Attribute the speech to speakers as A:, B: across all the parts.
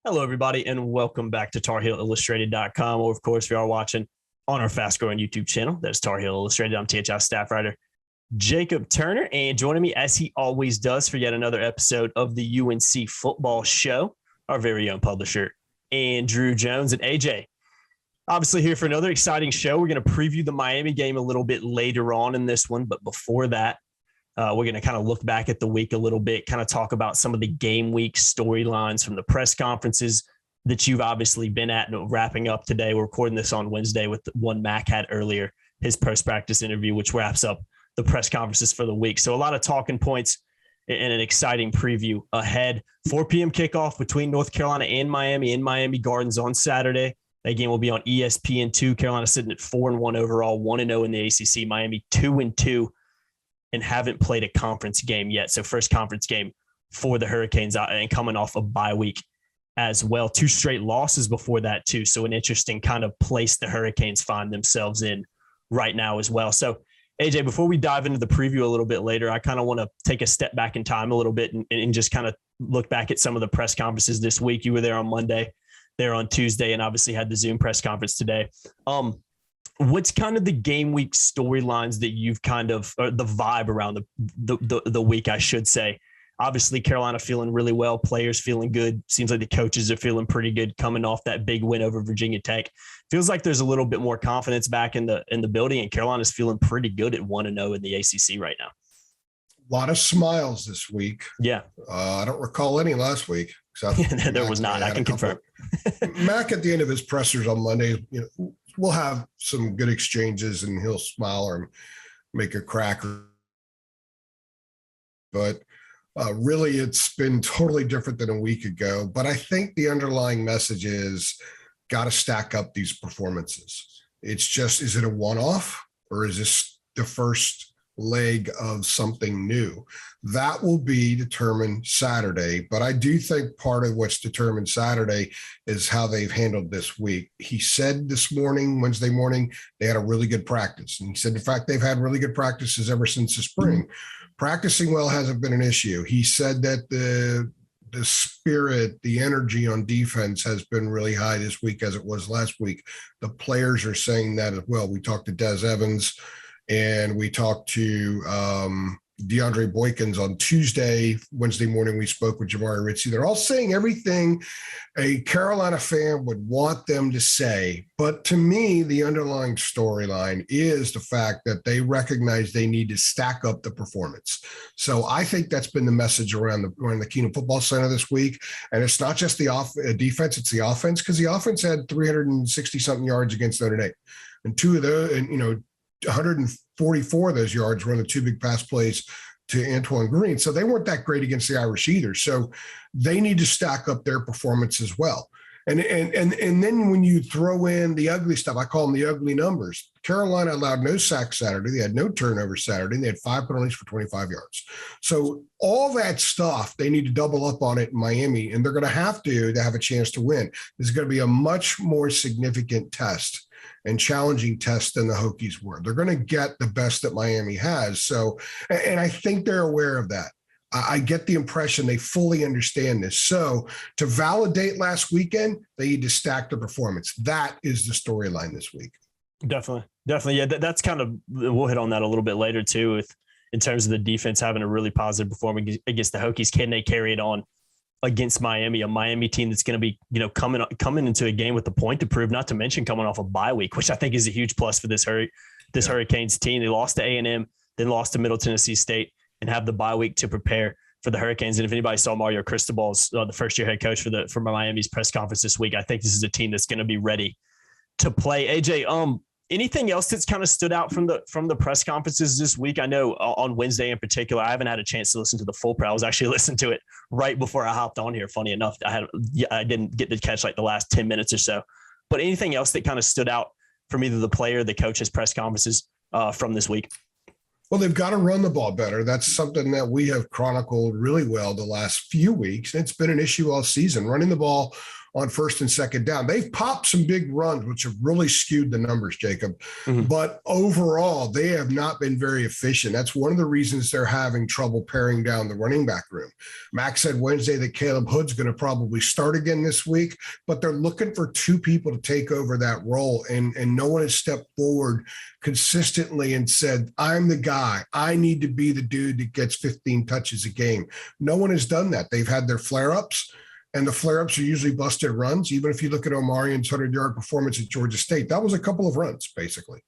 A: Hello, everybody, and welcome back to TarHeelIllustrated.com. Or, of course, if you are watching on our fast-growing YouTube channel, that's Tar Heel Illustrated. I'm THI staff writer Jacob Turner, and joining me, as he always does, for yet another episode of the UNC Football Show, our very own publisher, Andrew Jones. And AJ, obviously here for another exciting show. We're going to preview the Miami game a little bit later on in this one, but before that, we're going to kind of look back at the week a little bit, kind of talk about some of the game week storylines from the press conferences that you've obviously been at and wrapping up today. We're recording this on Wednesday with the one Mac had earlier, his post-practice interview, which wraps up the press conferences for the week. So a lot of talking points and an exciting preview ahead. 4 p.m. kickoff between North Carolina and Miami in Miami Gardens on Saturday. That game will be on ESPN2. Carolina sitting at 4-1 overall, 1-0 in the ACC. Miami 2-2. And haven't played a conference game yet. So first conference game for the Hurricanes and coming off a bye week as well. 2 straight losses before that too. So an interesting kind of place the Hurricanes find themselves in right now as well. So AJ, before we dive into the preview a little bit later, I kind of want to take a step back in time a little bit and just kind of look back at some of the press conferences this week. You were there on Monday, there on Tuesday, and obviously had the Zoom press conference today. What's kind of the game week storylines that you've kind of, or the vibe around the week, I should say? Obviously, Carolina feeling really well, players feeling good. Seems like the coaches are feeling pretty good coming off that big win over Virginia Tech. Feels like there's a little bit more confidence back in the building, and Carolina's feeling pretty good at 1-0 in the ACC right now.
B: A lot of smiles this week.
A: Yeah.
B: I don't recall any last week.
A: There was not. I can confirm.
B: Mac at the end of his pressers on Monday, we'll have some good exchanges and he'll smile or make a crack. But really, it's been totally different than a week ago. But I think the underlying message is got to stack up these performances. It's just, is it a one-off or is this the first leg of something new? That will be determined Saturday, but I do think part of what's determined Saturday is how they've handled this week. He said this morning, Wednesday morning, they had a really good practice. And he said, in fact, they've had really good practices ever since the spring. Practicing well hasn't been an issue. He said that the spirit, the energy on defense has been really high this week as it was last week. The players are saying that as well. We talked to Des Evans, and we talked to DeAndre Boykins on Tuesday. Wednesday morning, we spoke with Jamari Ritchie. They're all saying everything a Carolina fan would want them to say. But to me, the underlying storyline is the fact that they recognize they need to stack up the performance. So I think that's been the message around the Keenum Football Center this week. And it's not just the defense, it's the offense, because the offense had 360-something yards against Notre Dame. And 2 of those, and 144 of those yards were on the 2 big pass plays to Antoine Green. So they weren't that great against the Irish either. So they need to stack up their performance as well. And then when you throw in the ugly stuff, I call them the ugly numbers. Carolina allowed no sacks Saturday. They had no turnovers Saturday. And they had 5 penalties for 25 yards. So all that stuff, they need to double up on it in Miami, and they're going to have a chance to win. This is going to be a much more significant test and challenging test than the Hokies were. They're going to get the best that Miami has. So, and I think they're aware of that. I get the impression they fully understand this. So to validate last weekend, they need to stack the performance. That is the storyline this week. Definitely.
A: Yeah, that's kind of, we'll hit on that a little bit later too, in terms of the defense having a really positive performance against the Hokies. Can they carry it on against Miami, a Miami team that's going to be, coming into a game with the point to prove, not to mention coming off a bye week, which I think is a huge plus for this Hurricanes team. They lost to A&M, then lost to Middle Tennessee State, and have the bye week to prepare for the Hurricanes. And if anybody saw Mario Cristobal's, the first-year head coach for Miami's press conference this week, I think this is a team that's going to be ready to play. AJ, anything else that's kind of stood out from the press conferences this week? I know on Wednesday in particular, I haven't had a chance to listen to the full press. I was actually listening to it right before I hopped on here. Funny enough, I didn't get to catch like the last 10 minutes or so. But anything else that kind of stood out from either the player or the coach's press conferences from this week?
B: Well, they've got to run the ball better. That's something that we have chronicled really well the last few weeks. It's been an issue all season. Running the ball on first and second down. They've popped some big runs, which have really skewed the numbers, Jacob. But overall, they have not been very efficient. That's one of the reasons they're having trouble paring down the running back room. Max said Wednesday that Caleb Hood's going to probably start again this week, but they're looking for two people to take over that role. And no one has stepped forward consistently and said, I'm the guy. I need to be the dude that gets 15 touches a game. No one has done that. They've had their flare-ups. And the flare-ups are usually busted runs. Even if you look at Omarian's 100-yard performance at Georgia State, that was a couple of runs, basically.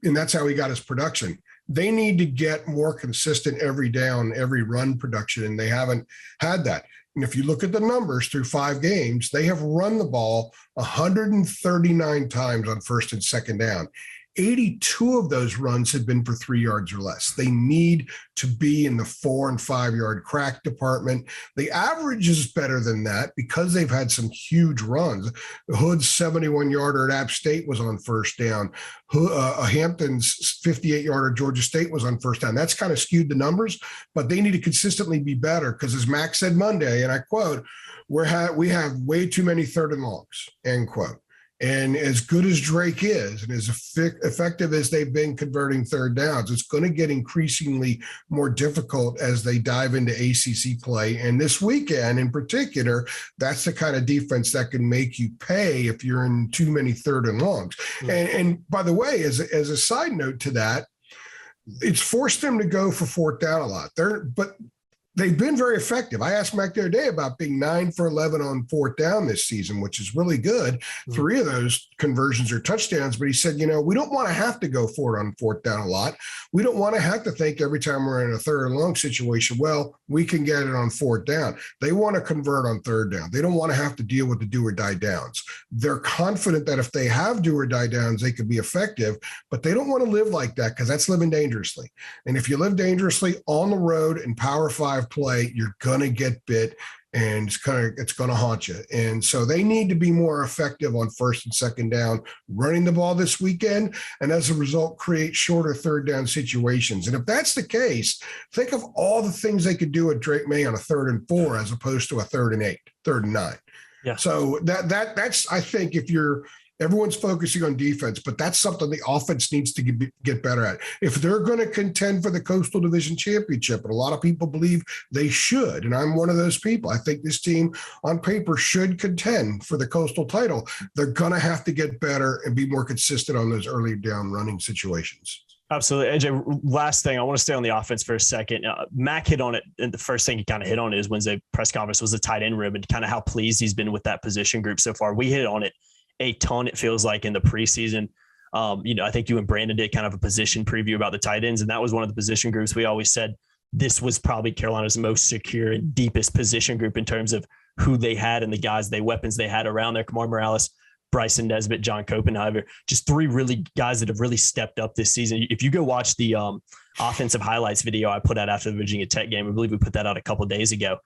B: And that's how he got his production. They need to get more consistent every down, every run production, and they haven't had that. And if you look at the numbers through 5 games, they have run the ball 139 times on first and second down. 82 of those runs have been for 3 yards or less. They need to be in the 4 and 5 yard crack department. The average is better than that because they've had some huge runs. Hood's 71-yarder at App State was on first down. Hampton's 58-yarder at Georgia State was on first down. That's kind of skewed the numbers, but they need to consistently be better because, as Max said Monday, and I quote, we have way too many third and longs, end quote. And as good as Drake is and as effective as they've been converting third downs, it's going to get increasingly more difficult as they dive into ACC play. And this weekend in particular, that's the kind of defense that can make you pay if you're in too many third and longs. Mm-hmm. And by the way, as a side note to that, it's forced them to go for fourth down a lot. But they've been very effective. I asked Mac the other day about being 9 for 11 on fourth down this season, which is really good. Mm-hmm. 3 of those conversions are touchdowns, but he said, we don't want to have to go for it on fourth down a lot. We don't want to have to think every time we're in a third and long situation, well, we can get it on fourth down. They want to convert on third down. They don't want to have to deal with the do or die downs. They're confident that if they have do or die downs, they could be effective, but they don't want to live like that because that's living dangerously. And if you live dangerously on the road in Power 5 play, you're going to get bit and it's going to haunt you. And so they need to be more effective on first and second down, running the ball this weekend, and as a result, create shorter third down situations. And if that's the case, think of all the things they could do at Drake May on a 3rd and 4 as opposed to a 3rd and 8, 3rd and 9. Yeah. So that's I think everyone's focusing on defense, but that's something the offense needs to get better at. If they're going to contend for the Coastal Division Championship, and a lot of people believe they should, and I'm one of those people, I think this team on paper should contend for the Coastal title. They're going to have to get better and be more consistent on those early down running situations.
A: Absolutely. AJ, last thing, I want to stay on the offense for a second. Mac hit on it, and the first thing he kind of hit on is Wednesday press conference was the tight end room and kind of how pleased he's been with that position group so far. We hit on it a ton, it feels like, in the preseason. I think you and Brandon did kind of a position preview about the tight ends, and that was one of the position groups we always said this was probably Carolina's most secure and deepest position group in terms of who they had and the weapons they had around there. Kamari Morales, Bryson Nesbitt, John Copenhaver, just 3 really guys that have really stepped up this season. If you go watch the offensive highlights video I put out after the Virginia Tech game, I believe we put that out a couple of days ago.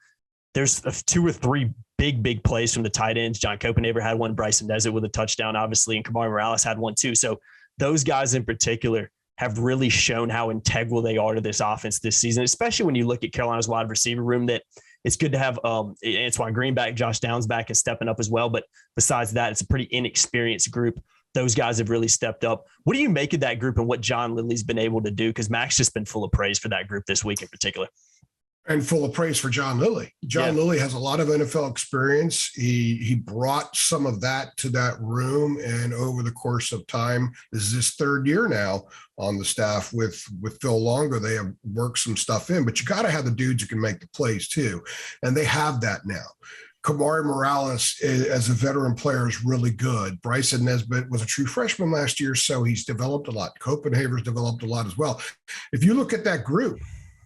A: There's 2 or 3 big plays from the tight ends. John Copenhaver had one, Bryson Nesbitt with a touchdown, obviously, and Kamari Morales had one too. So those guys in particular have really shown how integral they are to this offense this season, especially when you look at Carolina's wide receiver room. That it's good to have Antoine Green back, Josh Downs back, and stepping up as well. But besides that, it's a pretty inexperienced group. Those guys have really stepped up. What do you make of that group and what John Lilly's been able to do? Because Mac's just been full of praise for that group this week in particular.
B: And full of praise for John Lilly. John Lilly has a lot of NFL experience. He brought some of that to that room, and over the course of time, this is his 3rd year now on the staff with Phil Longo. They have worked some stuff in, but you got to have the dudes who can make the plays too, and they have that now. Kamari Morales, as a veteran player, is really good. Bryson Nesbitt was a true freshman last year, so he's developed a lot. Copenhaver's developed a lot as well. If you look at that group,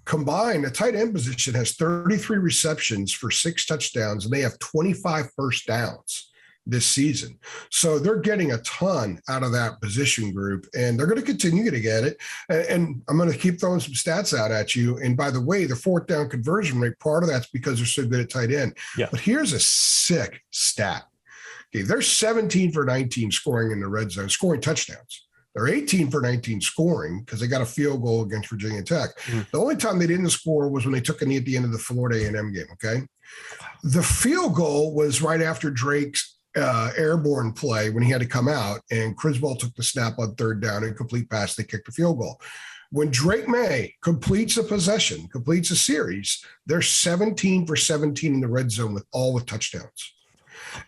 B: combined, the tight end position has 33 receptions for 6 touchdowns, and they have 25 first downs this season. So they're getting a ton out of that position group, and they're going to continue to get it. And I'm going to keep throwing some stats out at you. And by the way, the fourth down conversion rate, part of that's because they're so good at tight end. Yeah. But here's a sick stat. Okay, they're 17 for 19 scoring in the red zone, scoring touchdowns. They're 18 for 19 scoring because they got a field goal against Virginia Tech. The only time they didn't score was when they took a knee at the end of the Florida A&M game, okay? The field goal was right after Drake's airborne play when he had to come out, and Criswell took the snap on third down and complete pass. They kicked the field goal. When Drake May completes a possession, completes a series, they're 17 for 17 in the red zone with touchdowns.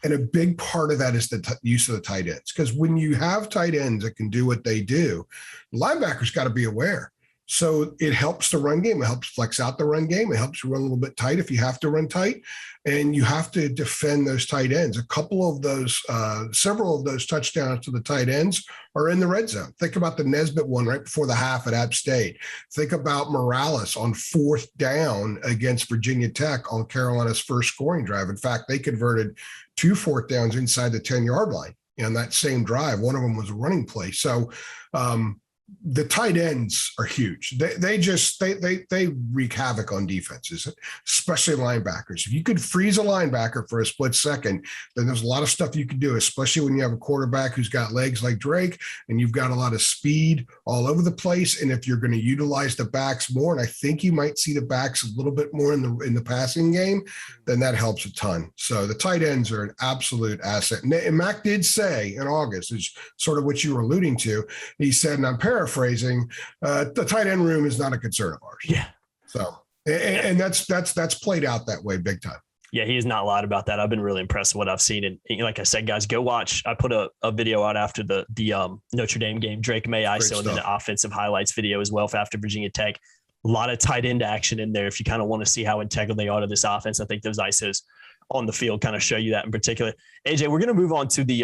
B: And a big part of that is the use of the tight ends, because when you have tight ends that can do what they do, linebackers got to be aware. So it helps the run game. It helps flex out the run game. It helps you run a little bit tight if you have to run tight, and you have to defend those tight ends. Several of those touchdowns to the tight ends are in the red zone. Think about the Nesbitt one right before the half at App State. Think about Morales on fourth down against Virginia Tech on Carolina's first scoring drive. In fact, they converted 2 fourth downs inside the 10-yard line on that same drive. One of them was a running play. So, the tight ends are huge. They wreak havoc on defenses, especially linebackers. If you could freeze a linebacker for a split second, then there's a lot of stuff you can do, especially when you have a quarterback who's got legs like Drake and you've got a lot of speed all over the place. And if you're going to utilize the backs more, and I think you might see the backs a little bit more in the passing game, then that helps a ton. So the tight ends are an absolute asset. And Mac did say in August, is sort of what you were alluding to. He said, and I'm paraphrasing, the tight end room is not a concern of ours.
A: Yeah.
B: So, and that's played out that way big time.
A: Yeah, he has not lied about that. I've been really impressed with what I've seen. And like I said, guys, go watch. I put a video out after the Notre Dame game. Drake May ISO and then the offensive highlights video as well for after Virginia Tech. A lot of tight end action in there. If you kind of want to see how integral they are to this offense, I think those ISOs on the field kind of show you that in particular. AJ, we're going to move on to the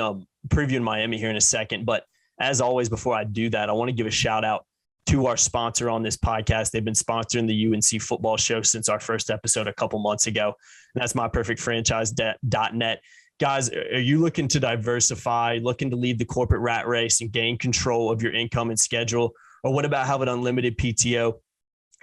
A: preview in Miami here in a second. But as always, before I do that, I want to give a shout out to our sponsor on this podcast. They've been sponsoring the UNC Football Show since our first episode a couple months ago. And that's myperfectfranchise.net. Guys, are you looking to diversify, looking to leave the corporate rat race and gain control of your income and schedule? Or what about having unlimited PTO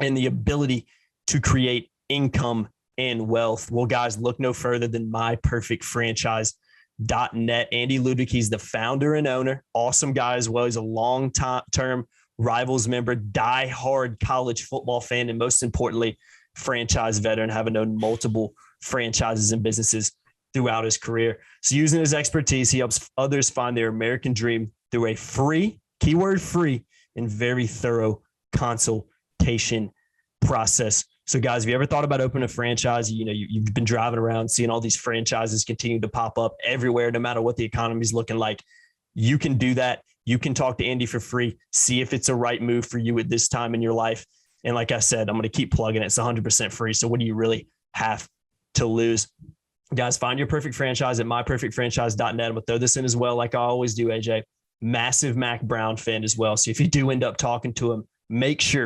A: and the ability to create income and wealth? Well, guys, look no further than myperfectfranchise.net. Andy Ludick, he's the founder and owner. Awesome guy as well. He's a long-term Rivals member, die-hard college football fan, and most importantly, franchise veteran, having owned multiple franchises and businesses throughout his career. So using his expertise, he helps others find their American dream through a free, keyword free, and very thorough consultation process. So guys, have you ever thought about opening a franchise? You've been driving around seeing all these franchises continue to pop up everywhere, no matter what the economy is looking like. You can do that. You can talk to Andy for free, see if it's a right move for you at this time in your life. And like I said, I'm going to keep plugging it. It's 100% free. So what do you really have to lose? Guys, find your perfect franchise at myperfectfranchise.net. I'm going to throw this in as well, like I always do, AJ. Massive Mac Brown fan as well. So if you do end up talking to him,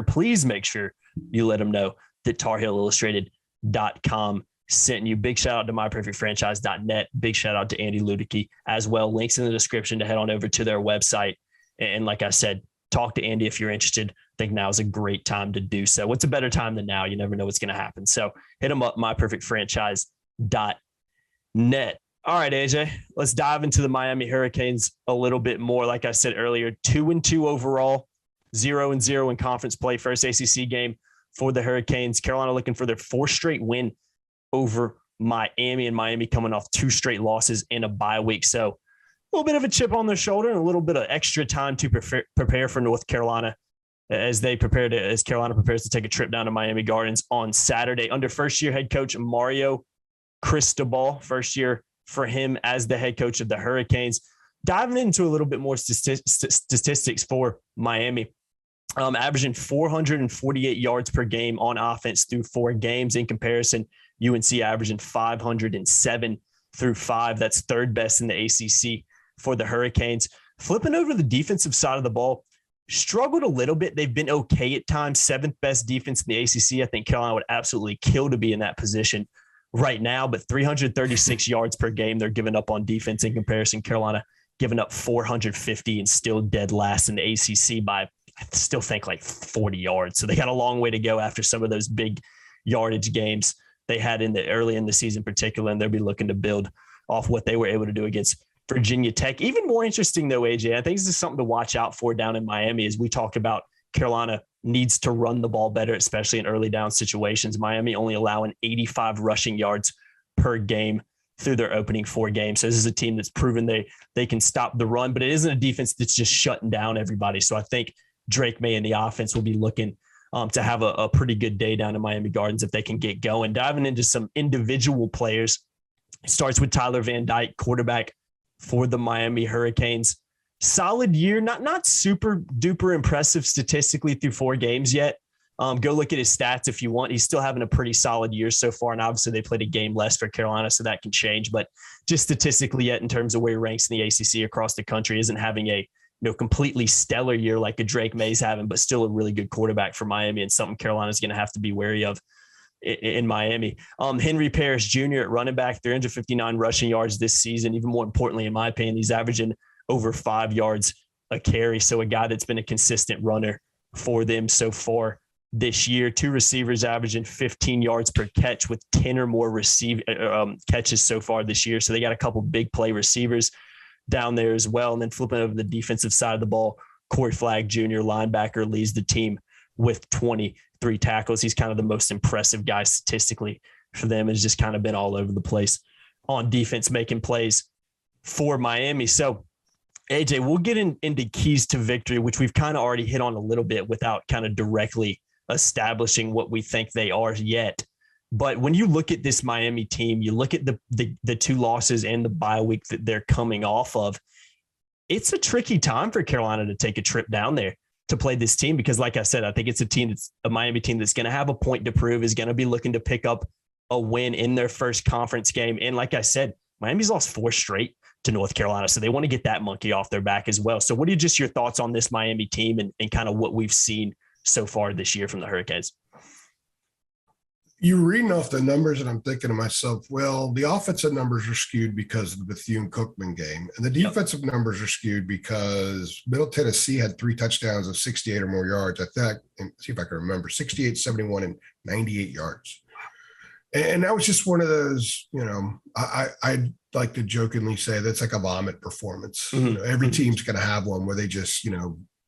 A: please make sure you let him know that TarHeelIllustrated.com sent you. Big shout out to myperfectfranchise.net. Big shout out to Andy Ludick as well. Links in the description to head on over to their website. And like I said, talk to Andy if you're interested. I think now is a great time to do so. What's a better time than now? You never know what's going to happen. So hit them up, myperfectfranchise.net. All right, AJ, let's dive into the Miami Hurricanes a little bit more. Like I said earlier, 2-2 overall, 0-0 in conference play. First ACC game for the Hurricanes. Carolina looking for their 4th straight win over Miami, and Miami coming off 2 straight losses in a bye week. So a little bit of a chip on their shoulder and a little bit of extra time to prepare for North Carolina as Carolina prepares to take a trip down to Miami Gardens on Saturday under first-year head coach Mario Cristobal. First year for him as the head coach of the Hurricanes. Diving into a little bit more statistics for Miami. Averaging 448 yards per game on offense through 4 games. In comparison, UNC averaging 507 through 5. That's 3rd best in the ACC for the Hurricanes. Flipping over the defensive side of the ball, struggled a little bit. They've been okay at times. 7th best defense in the ACC. I think Carolina would absolutely kill to be in that position right now, but 336 yards per game they're giving up on defense. In comparison, Carolina giving up 450 and still dead last in the ACC by, I still think, like 40 yards. So they got a long way to go after some of those big yardage games they had early in the season, particularly, and they'll be looking to build off what they were able to do against Virginia Tech. Even more interesting, though, AJ, I think this is something to watch out for down in Miami as we talk about Carolina needs to run the ball better, especially in early down situations. Miami only allowing 85 rushing yards per game through their opening 4 games. So this is a team that's proven they can stop the run, but it isn't a defense that's just shutting down everybody. So I think Drake May and the offense will be looking to have a pretty good day down in Miami Gardens if they can get going. Diving into some individual players, it starts with Tyler Van Dyke, quarterback for the Miami Hurricanes. Solid year, not super duper impressive statistically through 4 games yet. Go look at his stats if you want. He's still having a pretty solid year so far, and obviously they played a game less for Carolina, so that can change. But just statistically yet in terms of where he ranks in the ACC across the country, isn't having a completely stellar year like a Drake May's having, but still a really good quarterback for Miami and something Carolina's going to have to be wary of in Miami. Henry Parish Jr. at running back, 359 rushing yards this season. Even more importantly, in my opinion, he's averaging over 5 yards a carry. So a guy that's been a consistent runner for them so far this year. 2 receivers averaging 15 yards per catch with 10 or more catches so far this year. So they got a couple big play receivers down there as well. And then flipping over the defensive side of the ball, Corey Flagg Jr., linebacker, leads the team with 23 tackles. He's kind of the most impressive guy statistically for them. Has just kind of been all over the place on defense, making plays for Miami. So AJ, we'll get into keys to victory, which we've kind of already hit on a little bit without kind of directly establishing what we think they are yet. But when you look at this Miami team, you look at the 2 losses and the bye week that they're coming off of, it's a tricky time for Carolina to take a trip down there to play this team, because like I said, I think it's a Miami team that's going to have a point to prove, is going to be looking to pick up a win in their first conference game. And like I said, Miami's lost 4 straight to North Carolina, so they want to get that monkey off their back as well. So what are just your thoughts on this Miami team and kind of what we've seen so far this year from the Hurricanes?
B: You're reading off the numbers, and I'm thinking to myself, well, the offensive numbers are skewed because of the Bethune-Cookman game, and the defensive numbers are skewed because Middle Tennessee had 3 touchdowns of 68 or more yards. I think, and see if I can remember, 68, 71, and 98 yards. And that was just one of those, I'd like to jokingly say that's like a vomit performance.
A: Mm-hmm.
B: Every team's going to have one where they just,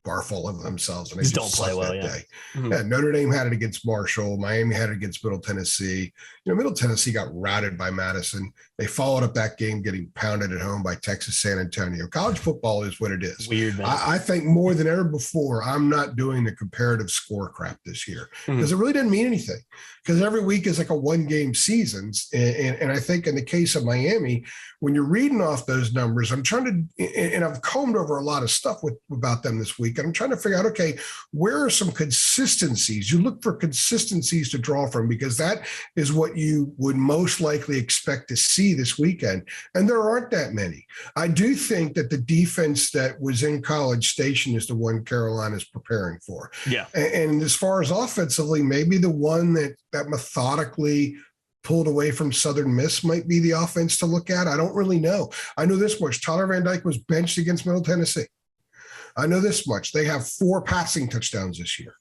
B: barf all over themselves and they just
A: don't play well.
B: Day.
A: Mm-hmm.
B: Yeah, Notre Dame had it against Marshall. Miami had it against Middle Tennessee. Middle Tennessee got routed by Madison. They followed up that game getting pounded at home by Texas San Antonio. College football is what it is.
A: Weird, man.
B: I think more than ever before, I'm not doing the comparative score crap this year because it really didn't mean anything, because every week is like a 1-game season. And I think in the case of Miami, when you're reading off those numbers, I'm trying to, and I've combed over a lot of stuff about them this week. And I'm trying to figure out, okay, where are some consistencies? You look for consistencies to draw from, because that is what you would most likely expect to see this weekend. And there aren't that many. I do think that the defense that was in College Station is the one Carolina's preparing for.
A: Yeah.
B: And as far as offensively, maybe the one that methodically pulled away from Southern Miss might be the offense to look at. I don't really know. I know this much. Tyler Van Dyke was benched against Middle Tennessee. I know this much. They have 4 passing touchdowns this year.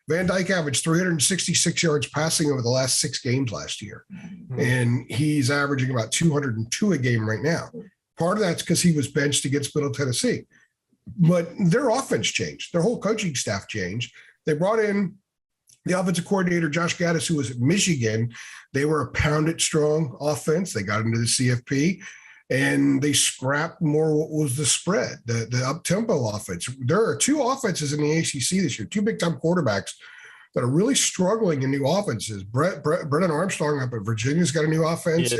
B: Van Dyke averaged 366 yards passing over the last 6 games last year. Mm-hmm. And he's averaging about 202 a game right now. Part of that's because he was benched against Middle Tennessee. But their offense changed. Their whole coaching staff changed. They brought in the offensive coordinator, Josh Gaddis, who was at Michigan. They were a pound-it-strong offense. They got into the CFP, and they scrapped more what was the spread, the up-tempo offense. There are 2 offenses in the ACC this year, 2 big-time quarterbacks that are really struggling in new offenses. Brennan Armstrong up at Virginia's got a new offense,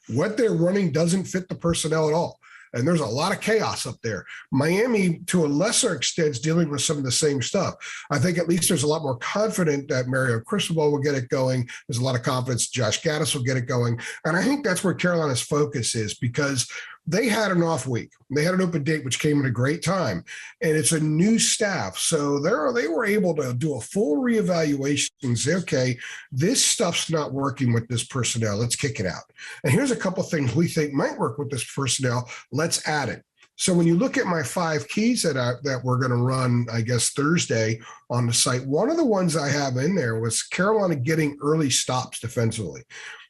B: what they're running doesn't fit the personnel at all. And there's a lot of chaos up there. Miami, to a lesser extent, is dealing with some of the same stuff. I think at least there's a lot more confident that Mario Cristobal will get it going. There's a lot of confidence Josh Gaddis will get it going. And I think that's where Carolina's focus is, because they had an off week. They had an open date, which came at a great time. And it's a new staff. So they were able to do a full reevaluation and say, okay, this stuff's not working with this personnel. Let's kick it out. And here's a couple things we think might work with this personnel. Let's add it. So when you look at my 5 keys that we're going to run, I guess, Thursday on the site, one of the ones I have in there was Carolina getting early stops defensively,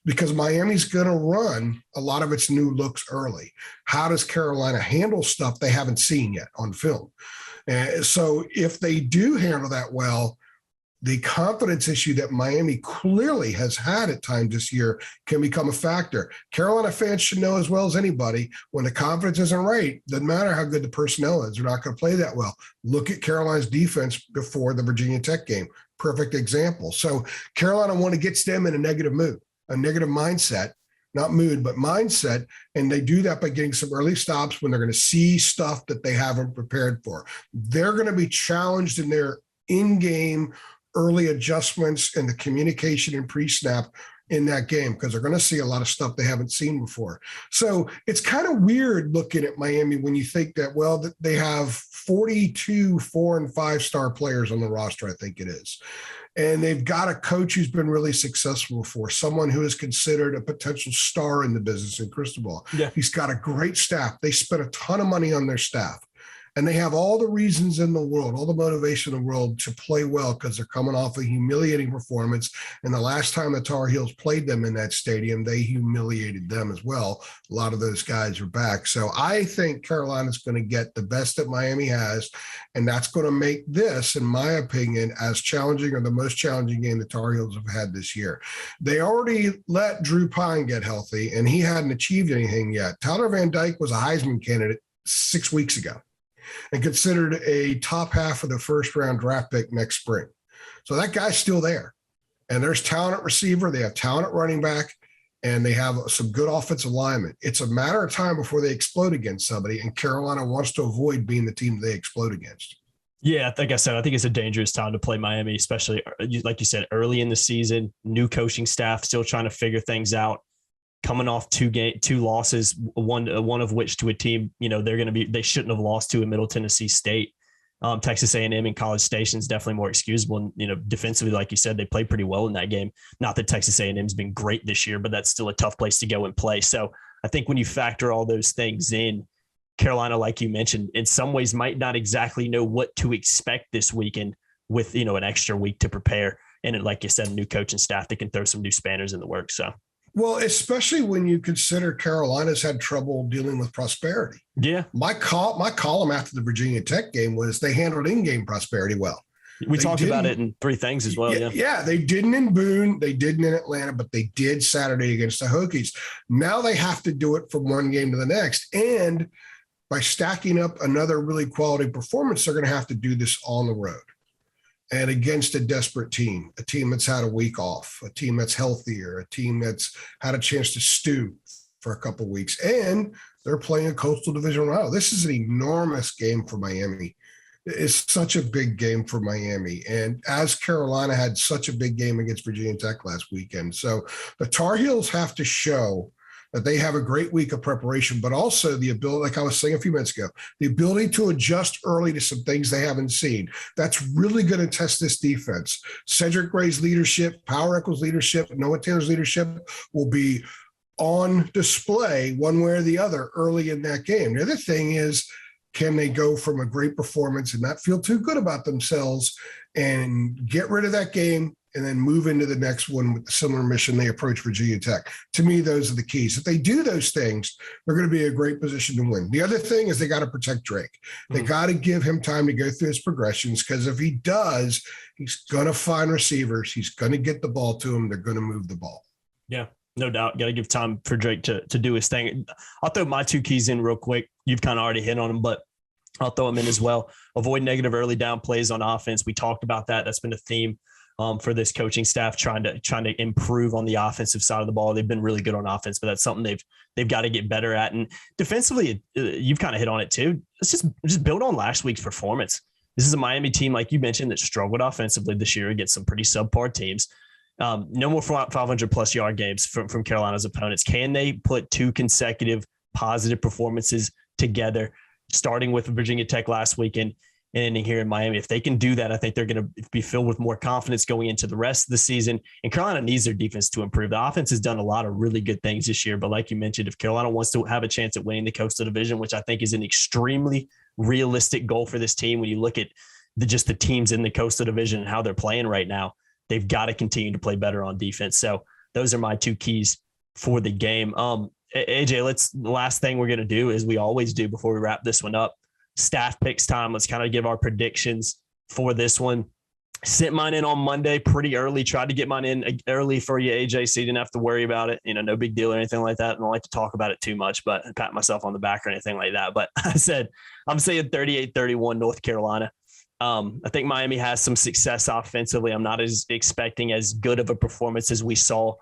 B: because Miami's going to run a lot of its new looks early. How does Carolina handle stuff they haven't seen yet on film? So if they do handle that well, the confidence issue that Miami clearly has had at times this year can become a factor. Carolina fans should know as well as anybody, when the confidence isn't right, doesn't matter how good the personnel is, they're not going to play that well. Look at Carolina's defense before the Virginia Tech game. Perfect example. So Carolina gets them in a negative mood, a negative mindset, not mood, but mindset. And they do that by getting some early stops when they're going to see stuff that they haven't prepared for. They're going to be challenged in their in-game early adjustments and the communication and pre-snap in that game, because they're going to see a lot of stuff they haven't seen before. So it's kind of weird looking at Miami when you think that, well, that they have 42 4- and 5-star players on the roster, I think it is. And they've got a coach who's been really successful before, someone who is considered a potential star in the business in Cristobal.
A: Yeah.
B: He's got a great staff. They spent a ton of money on their staff. And they have all the reasons in the world, all the motivation in the world to play well, because they're coming off a humiliating performance. And the last time the Tar Heels played them in that stadium, they humiliated them as well. A lot of those guys are back. So I think Carolina's going to get the best that Miami has, and that's going to make this, in my opinion, as challenging, or the most challenging game the Tar Heels have had this year. They already let Drew Pine get healthy, and he hadn't achieved anything yet. Tyler Van Dyke was a Heisman candidate 6 weeks ago and considered a top half of the first-round draft pick next spring. So that guy's still there. And there's talent at receiver. They have talent at running back, and they have some good offensive linemen. It's a matter of time before they explode against somebody, and Carolina wants to avoid being the team they explode against.
A: Yeah, like I said, I think it's a dangerous time to play Miami, especially, like you said, early in the season, new coaching staff, still trying to figure things out. Coming off two losses, one of which to a team, they shouldn't have lost to in Middle Tennessee State. Texas A&M and College Station is definitely more excusable. And, defensively, like you said, they played pretty well in that game. Not that Texas A&M's been great this year, but that's still a tough place to go and play. So I think when you factor all those things in, Carolina, like you mentioned, in some ways might not exactly know what to expect this weekend with, an extra week to prepare. And like you said, a new coaching staff that can throw some new spanners in the works. So.
B: Well, especially when you consider Carolina's had trouble dealing with prosperity.
A: Yeah.
B: My column after the Virginia Tech game was they handled in-game prosperity well.
A: We talked about it in 3 things as well.
B: Yeah, they didn't in Boone, they didn't in Atlanta, but they did Saturday against the Hokies. Now they have to do it from one game to the next. And by stacking up another really quality performance, they're going to have to do this on the road and against a desperate team, a team that's had a week off, a team that's healthier, a team that's had a chance to stew for a couple of weeks. And they're playing a Coastal Division rival. This is an enormous game for Miami. It's such a big game for Miami. And as Carolina had such a big game against Virginia Tech last weekend. So the Tar Heels have to show that they have a great week of preparation, but also the ability, like I was saying a few minutes ago, the ability to adjust early to some things they haven't seen. That's really going to test this defense. Cedric Gray's leadership, Power Echols' leadership, Noah Taylor's leadership will be on display one way or the other early in that game. The other thing is, can they go from a great performance and not feel too good about themselves and get rid of that game and then move into the next one with a similar mission they approach Virginia Tech? To me, those are the keys. If they do those things, they're going to be a great position to win. The other thing is they got to protect Drake. They got to give him time to go through his progressions, because if he does, he's going to find receivers. He's going to get the ball to him. They're going to move the ball.
A: Yeah, no doubt. Got to give time for Drake to do his thing. I'll throw my 2 keys in real quick. You've kind of already hit on them, but I'll throw them in as well. Avoid negative early down plays on offense. We talked about that. That's been a theme for this coaching staff, trying to improve on the offensive side of the ball. They've been really good on offense, but that's something they've got to get better at. And defensively, you've kind of hit on it too. Let's just build on last week's performance. This is a Miami team, like you mentioned, that struggled offensively this year against some pretty subpar teams. No more 500-plus yard games from Carolina's opponents. Can they put 2 consecutive positive performances together, starting with Virginia Tech last weekend an inning here in Miami. If they can do that, I think they're going to be filled with more confidence going into the rest of the season. And Carolina needs their defense to improve. The offense has done a lot of really good things this year. But like you mentioned, if Carolina wants to have a chance at winning the Coastal Division, which I think is an extremely realistic goal for this team, when you look at just the teams in the Coastal Division and how they're playing right now, they've got to continue to play better on defense. So those are my two keys for the game. AJ, the last thing we're going to do is we always do before we wrap this one up. Staff picks time. Let's kind of give our predictions for this one. Sent mine in on Monday pretty early. Tried to get mine in early for you, AJ, so you didn't have to worry about it. No big deal or anything like that. I don't like to talk about it too much, but pat myself on the back or anything like that. But I'm saying 38-31 North Carolina. I think Miami has some success offensively. I'm not expecting as good of a performance as we saw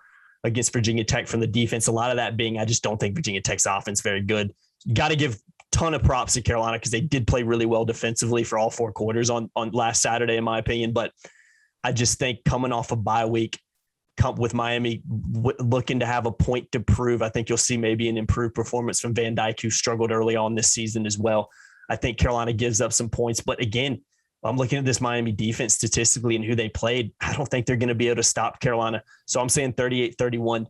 A: against Virginia Tech from the defense. A lot of that being, I just don't think Virginia Tech's offense very good. You got to give ton of props to Carolina because they did play really well defensively for all 4 quarters on last Saturday, in my opinion. But I just think coming off a bye week, with Miami looking to have a point to prove, I think you'll see maybe an improved performance from Van Dyke, who struggled early on this season as well. I think Carolina gives up some points, but again, I'm looking at this Miami defense statistically and who they played. I don't think they're going to be able to stop Carolina. So I'm saying 38-31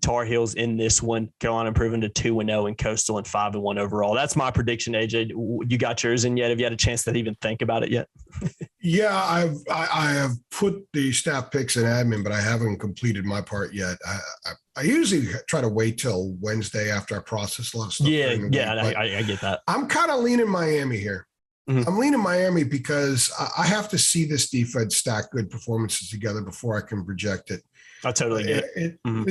A: Tar Heels in this one. Carolina improving to 2-0 and Coastal and 5-1 overall. That's my prediction, AJ. You got yours in yet? Have you had a chance to even think about it yet?
B: Yeah, I have put the staff picks in admin, but I haven't completed my part yet. I usually try to wait till Wednesday after I process a lot of stuff.
A: Yeah, I get that.
B: I'm kind of leaning Miami here. Mm-hmm. I'm leaning Miami because I have to see this defense stack good performances together before I can project it.
A: I totally get it. Mm-hmm.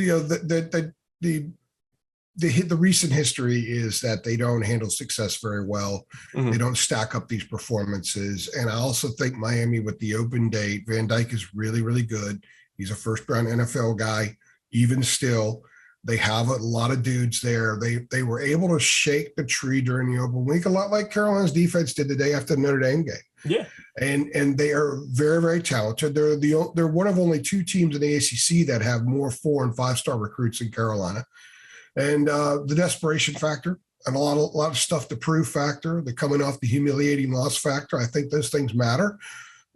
B: The recent history is that they don't handle success very well. Mm-hmm. They don't stack up these performances. And I also think Miami, with the open date, Van Dyke is really, really good. He's a first-round NFL guy. Even still, they have a lot of dudes there. They were able to shake the tree during the open week, a lot like Carolina's defense did the day after the Notre Dame game.
A: Yeah.
B: And they are very, very talented. They're one of only 2 teams in the ACC that have more 4- and 5-star recruits than Carolina. And the desperation factor and a lot of stuff to prove factor, the coming off the humiliating loss factor, I think those things matter.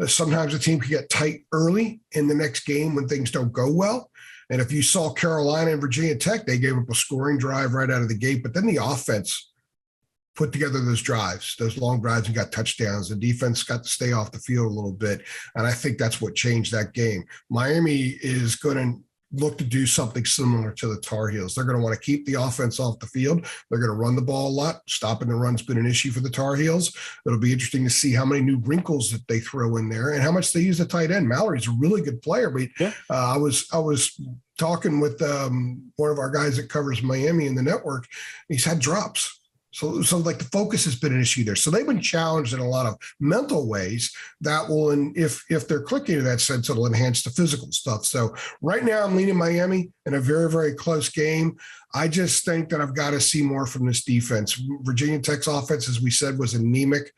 B: Sometimes a team can get tight early in the next game when things don't go well. And if you saw Carolina and Virginia Tech, they gave up a scoring drive right out of the gate, but then the offense put together those drives, those long drives, and got touchdowns. The defense got to stay off the field a little bit. And I think that's what changed that game. Miami is going to look to do something similar to the Tar Heels. They're going to want to keep the offense off the field. They're going to run the ball a lot. Stopping the run's been an issue for the Tar Heels. It'll be interesting to see how many new wrinkles that they throw in there and how much they use the tight end. Mallory's a really good player, but yeah. I was talking with one of our guys that covers Miami in the network. He's had drops. So like the focus has been an issue there. So they've been challenged in a lot of mental ways that will, and if they're clicking in that sense, it'll enhance the physical stuff. So right now I'm leaning Miami in a very, very close game. I just think that I've got to see more from this defense. Virginia Tech's offense, as we said, was anemic.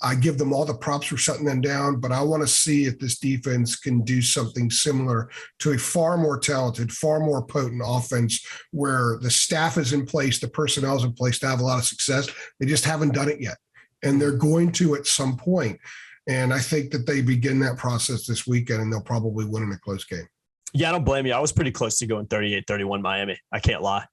B: I give them all the props for shutting them down, but I want to see if this defense can do something similar to a far more talented, far more potent offense where the staff is in place, the personnel is in place to have a lot of success. They just haven't done it yet, and they're going to at some point. And I think that they begin that process this weekend, and they'll probably win in a close game.
A: Yeah, I don't blame you. I was pretty close to going 38-31 Miami. I can't lie.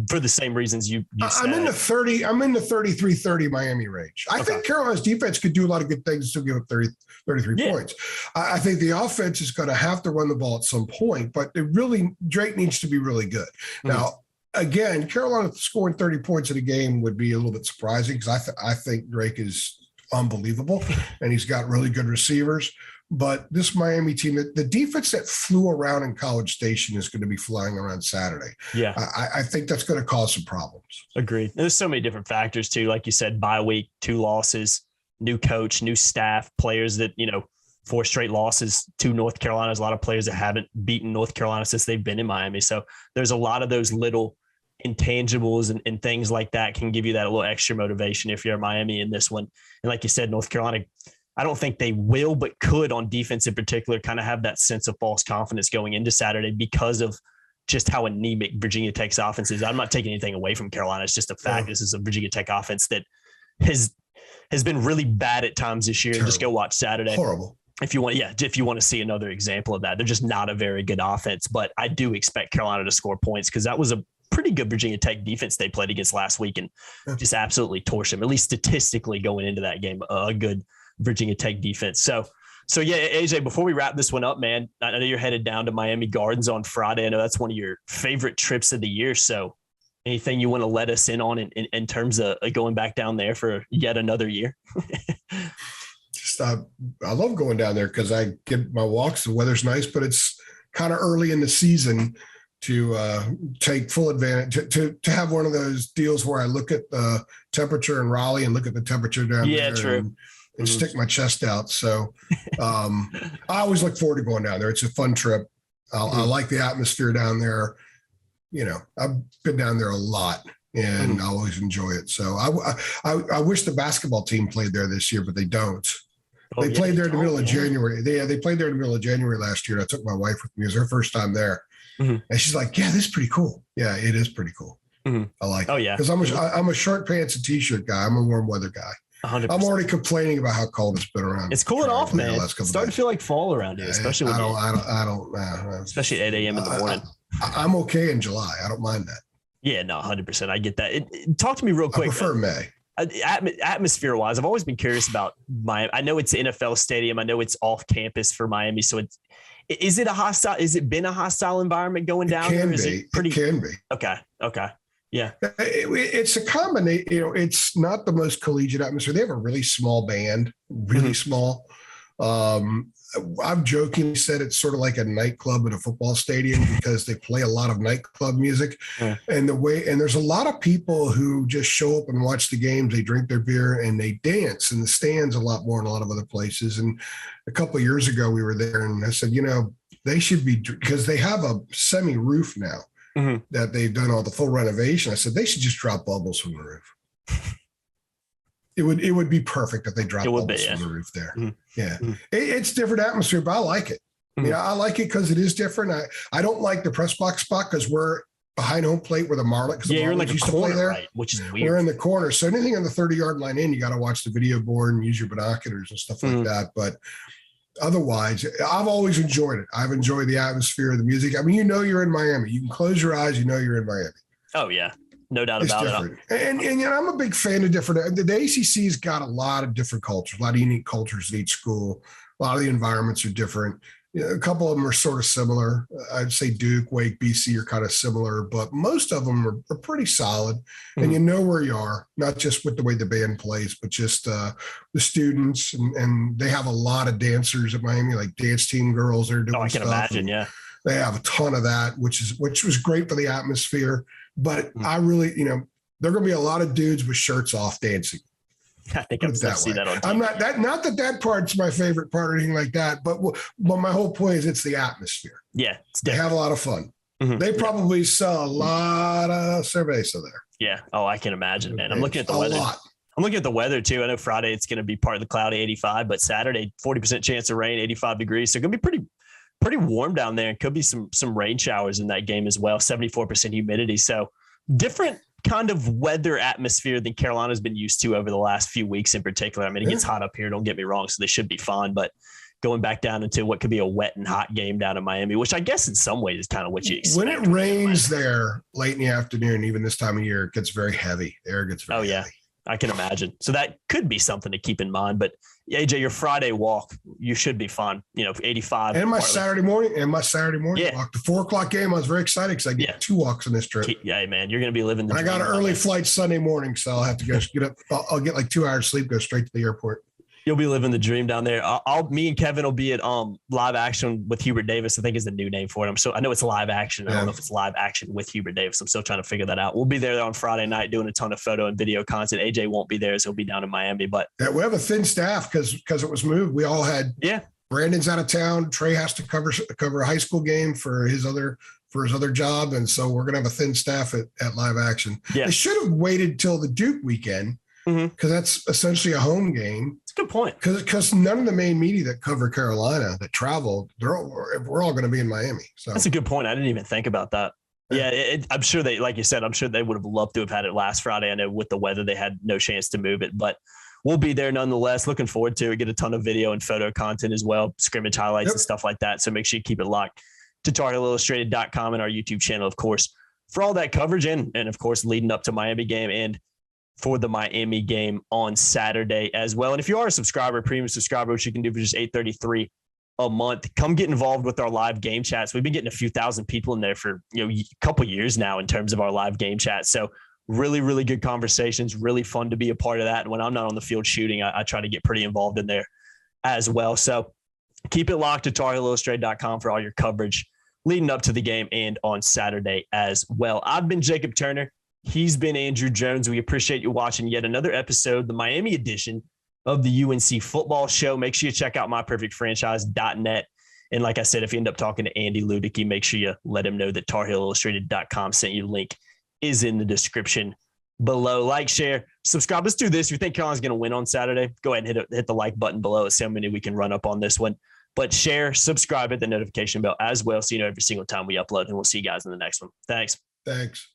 A: For the same reasons you said.
B: I'm in the 33-30 Miami range. I think Carolina's defense could do a lot of good things and still give up 33 points. I think the offense is going to have to run the ball at some point, but Drake needs to be really good. Mm-hmm. Now, again, Carolina scoring 30 points in a game would be a little bit surprising because I think Drake is unbelievable and he's got really good receivers. But this Miami team, the defense that flew around in College Station is going to be flying around Saturday. Yeah. I think that's going to cause some problems. Agreed.
A: There's so many different factors too. Like you said, bye week, 2 losses, new coach, new staff, players that, 4 straight losses to North Carolina. There's a lot of players that haven't beaten North Carolina since they've been in Miami. So there's a lot of those little intangibles and things like that can give you that a little extra motivation if you're Miami in this one. And like you said, North Carolina, I don't think they will, but could on defense in particular kind of have that sense of false confidence going into Saturday because of just how anemic Virginia Tech's offense is. I'm not taking anything away from Carolina. It's just a fact. This is a Virginia Tech offense that has has been really bad at times this year. And just go watch Saturday.
B: Horrible.
A: If you want to see another example of that. They're just not a very good offense, but I do expect Carolina to score points because that was a pretty good Virginia Tech defense they played against last week and just absolutely torched them, at least statistically going into that game, a good Virginia Tech defense. So yeah, AJ, before we wrap this one up, man, I know you're headed down to Miami Gardens on Friday. I know that's one of your favorite trips of the year. So anything you want to let us in on in terms of going back down there for yet another year?
B: I love going down there because I get my walks. The weather's nice, but it's kind of early in the season to take full advantage, to have one of those deals where I look at the temperature in Raleigh and look at the temperature down there.
A: True.
B: And stick my chest out. So I always look forward to going down there. It's a fun trip. I like the atmosphere down there. You know, I've been down there a lot and I always enjoy it. So I wish the basketball team played there this year, but they don't. They played there in the middle of January. They played there in the middle of January last year. And I took my wife with me. It was her first time there. And she's like, yeah, this is pretty cool. Yeah, it is pretty cool. I like it.
A: Oh, yeah.
B: Because I'm a short pants and t-shirt guy. I'm a warm weather guy.
A: 100%.
B: I'm already complaining about how cold it's been around.
A: It's cooling off, man. It's starting to feel like fall around here, especially especially at 8 a.m. in the morning.
B: I'm okay in July. I don't mind that.
A: Yeah, no, 100%. I get that. Talk to me real quick.
B: I prefer May.
A: Atmosphere wise, I've always been curious about Miami. I know it's an NFL stadium. I know it's off campus for Miami. So is it been a hostile environment going down?
B: It can be.
A: Okay. Yeah.
B: It's a combination, it's not the most collegiate atmosphere. They have a really small band, really small. I've jokingly said it's sort of like a nightclub at a football stadium because they play a lot of nightclub music. And there's a lot of people who just show up and watch the games. They drink their beer and they dance in the stands a lot more than a lot of other places. And a couple of years ago we were there and I said, they should be, because they have a semi roof now that they've done all the full renovation. I said, they should just drop bubbles from the roof. It would be perfect if they dropped bubbles from the roof there. It's different atmosphere, but I like it. I like it because it is different. I don't like the press box spot because we're behind home plate where the Marlins.
A: You're like used corner, to play there, right? Which is weird.
B: We're in the corner, so anything on the 30-yard line in, you got to watch the video board and use your binoculars and stuff like that. But otherwise, I've always enjoyed it. I've enjoyed the atmosphere, the music. I mean, you're in Miami. You can close your eyes, you're in Miami.
A: Oh yeah. No doubt about
B: it. And I'm a big fan of different. The ACC's got a lot of different cultures, a lot of unique cultures at each school. A lot of the environments are different. A couple of them are sort of similar. I'd say Duke, Wake, BC are kind of similar, but most of them are pretty solid. And you know where you are, not just with the way the band plays, but just the students. And they have a lot of dancers at Miami, like dance team girls. They're doing
A: I can imagine, yeah.
B: They have a ton of that, which was great for the atmosphere. But I really, there are going to be a lot of dudes with shirts off dancing.
A: I think I've seen that on TV.
B: I'm not that part's my favorite part or anything like that. But my whole point is it's the atmosphere.
A: Yeah.
B: They have a lot of fun. They probably sell a lot of cerveza there.
A: Yeah. Oh, I can imagine, man. I'm looking at the weather. I'm looking at the weather too. I know Friday it's going to be partly cloudy, 85, but Saturday, 40% chance of rain, 85 degrees. So it's going to be pretty warm down there. And could be some rain showers in that game as well. 74% humidity. So different kind of weather atmosphere than Carolina's been used to over the last few weeks in particular. I mean, it gets hot up here. Don't get me wrong. So they should be fine, but going back down into what could be a wet and hot game down in Miami, which I guess in some ways is kind of what you expect.
B: When it rains there late in the afternoon, even this time of year, it gets very heavy. The air gets very heavy.
A: I can imagine. So that could be something to keep in mind. But AJ, your Friday walk, you should be fine. 85.
B: And my Saturday morning walk. The 4:00 game, I was very excited because I get 2 walks on this trip.
A: Yeah, man, you're going to be living the dream.
B: I got an early flight Sunday morning, so I'll have to get up. I'll get like 2 hours sleep, go straight to the airport.
A: You'll be living the dream down there. Me and Kevin will be at Live Action with Hubert Davis, I think is the new name for it. I know it's Live Action. I don't know if it's Live Action with Hubert Davis. I'm still trying to figure that out. We'll be there on Friday night doing a ton of photo and video content. AJ won't be there, so he'll be down in Miami. But
B: we have a thin staff because it was moved. We all had Brandon's out of town. Trey has to cover a high school game for his other job, and so we're gonna have a thin staff at Live Action. Yeah. They should have waited till the Duke weekend. Because that's essentially a home game.
A: It's a good point.
B: Because none of the main media that cover Carolina that travel, we're all going to be in Miami. So
A: that's a good point. I didn't even think about that. Yeah, I'm sure they, like you said, I'm sure they would have loved to have had it last Friday. I know with the weather, they had no chance to move it, but we'll be there nonetheless. Looking forward to it. Get a ton of video and photo content as well, scrimmage highlights and stuff like that. So make sure you keep it locked to TarHillIllustrated.com and our YouTube channel, of course, for all that coverage and of course, leading up to Miami game and for the Miami game on Saturday as well. And if you are a subscriber, premium subscriber, which you can do for just $8.33 a month, come get involved with our live game chats. We've been getting a few thousand people in there for a couple years now in terms of our live game chats. So really, really good conversations, really fun to be a part of that. And when I'm not on the field shooting, I try to get pretty involved in there as well. So keep it locked to TarHillIllustrated.com for all your coverage leading up to the game and on Saturday as well. I've been Jacob Turner. He's been Andrew Jones. We appreciate you watching yet another episode, the Miami edition of the UNC Football Show. Make sure you check out myperfectfranchise.net. And like I said, if you end up talking to Andy Ludicky, make sure you let him know that TarHillIllustrated.com sent you. The link is in the description below. Like, share, subscribe. Let's do this. If you think Carolina's going to win on Saturday, go ahead and hit the like button below. Let's see how many we can run up on this one. But share, subscribe, hit the notification bell as well so you know every single time we upload. And we'll see you guys in the next one. Thanks.
B: Thanks.